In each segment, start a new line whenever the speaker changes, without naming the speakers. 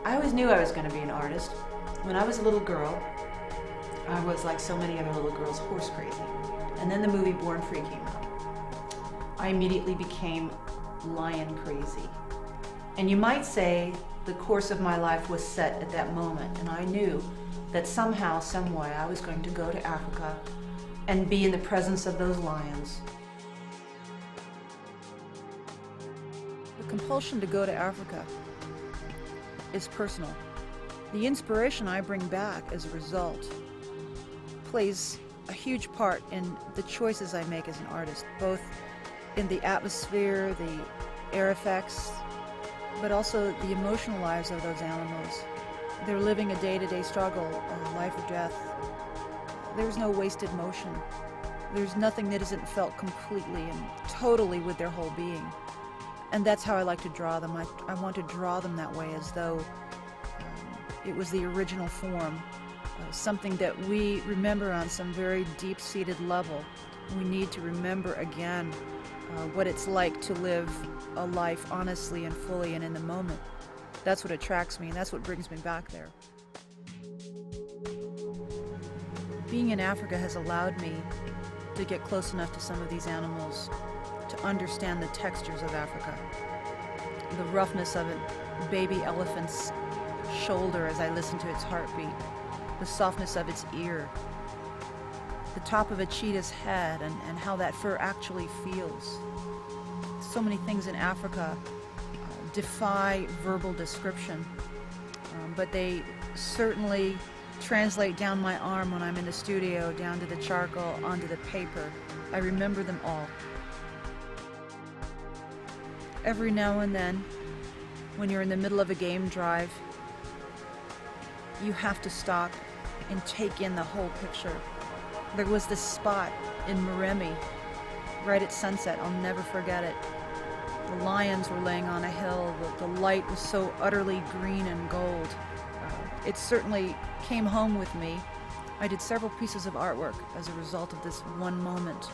I always knew I was going to be an artist. When I was a little girl, I was, like so many other little girls, horse crazy. And then the movie Born Free came out. I immediately became lion crazy. And you might say the course of my life was set at that moment, and I knew that somehow, some way, I was going to go to Africa and be in the presence of those lions. The compulsion to go to Africa is personal. The inspiration I bring back as a result plays a huge part in the choices I make as an artist, both in the atmosphere, the air effects, but also the emotional lives of those animals. They're living a day-to-day struggle, life or death. There's no wasted motion. There's nothing that isn't felt completely and totally with their whole being. And that's how I like to draw them. I want to draw them that way, as though it was the original form, something that we remember on some very deep-seated level. We need to remember again what it's like to live a life honestly and fully and in the moment. That's what attracts me, and that's what brings me back there. Being in Africa has allowed me to get close enough to some of these animals to understand the textures of Africa. The roughness of a baby elephant's shoulder as I listen to its heartbeat, the softness of its ear, the top of a cheetah's head, and how that fur actually feels. So many things in Africa defy verbal description, but they certainly translate down my arm when I'm in the studio, down to the charcoal, onto the paper. I remember them all. Every now and then, when you're in the middle of a game drive, you have to stop and take in the whole picture. There was this spot in Moremi, right at sunset. I'll never forget it. The lions were laying on a hill. The light was so utterly green and gold. It certainly came home with me. I did several pieces of artwork as a result of this one moment.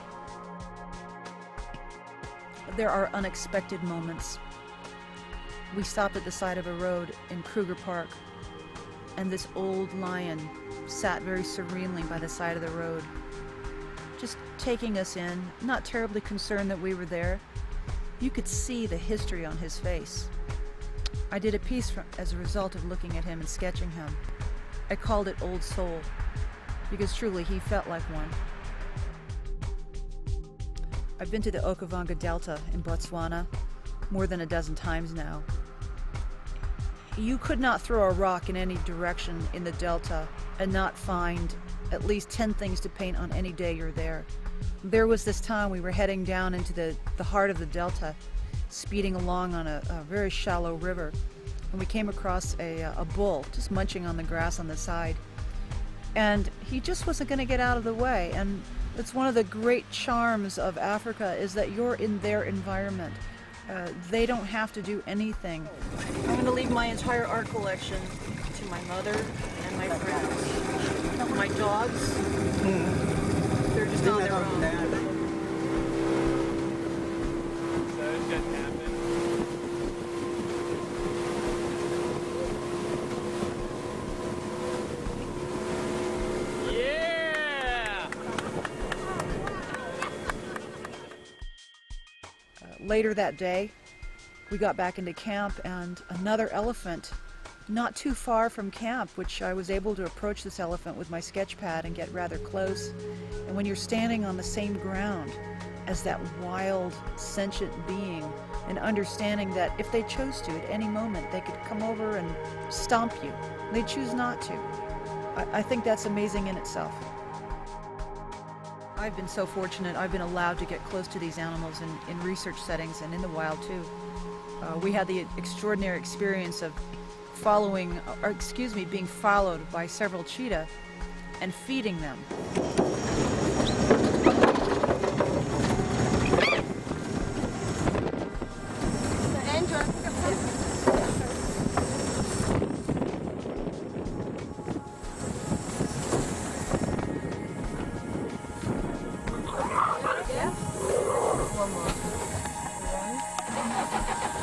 There are unexpected moments. We stopped at the side of a road in Kruger Park, and this old lion sat very serenely by the side of the road, just taking us in, not terribly concerned that we were there. You could see the history on his face. I did a piece as a result of looking at him and sketching him. I called it Old Soul, because truly he felt like one. I've been to the Okavango Delta in Botswana more than a dozen times now. You could not throw a rock in any direction in the Delta and not find at least 10 things to paint on any day you're there. There was this time we were heading down into the heart of the Delta, speeding along on a very shallow river, and we came across a bull just munching on the grass on the side. And he just wasn't going to get out of the way. And it's one of the great charms of Africa is that you're in their environment. They don't have to do anything. I'm going to leave my entire art collection to my mother and my friends. My dogs, they're just on their own. Later that day, we got back into camp, and another elephant not too far from camp, which I was able to approach this elephant with my sketch pad and get rather close. And when you're standing on the same ground as that wild, sentient being, and understanding that if they chose to, at any moment, they could come over and stomp you. They choose not to. I think that's amazing in itself. I've been so fortunate. I've been allowed to get close to these animals in research settings and in the wild too. We had the extraordinary experience of being followed by several cheetah and feeding them.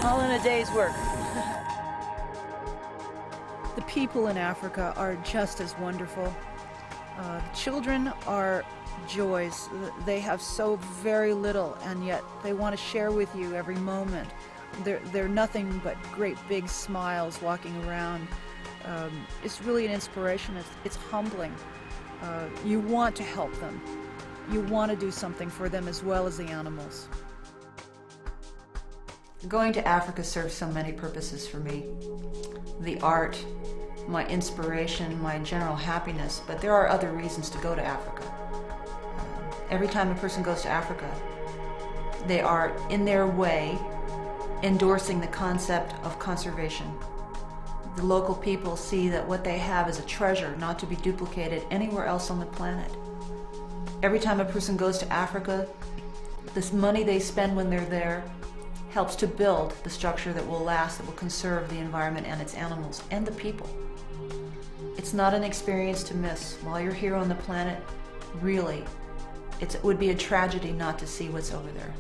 All in a day's work. people in Africa are just as wonderful. Children are joys. They have so very little, and yet they want to share with you every moment. They're nothing but great big smiles walking around. It's really an inspiration. It's humbling. You want to help them. You want to do something for them as well as the animals. Going to Africa serves so many purposes for me. The art, my inspiration, my general happiness, but there are other reasons to go to Africa. Every time a person goes to Africa, they are, in their way, endorsing the concept of conservation. The local people see that what they have is a treasure not to be duplicated anywhere else on the planet. Every time a person goes to Africa, this money they spend when they're there helps to build the structure that will last, that will conserve the environment and its animals and the people. It's not an experience to miss. While you're here on the planet, really, it would be a tragedy not to see what's over there.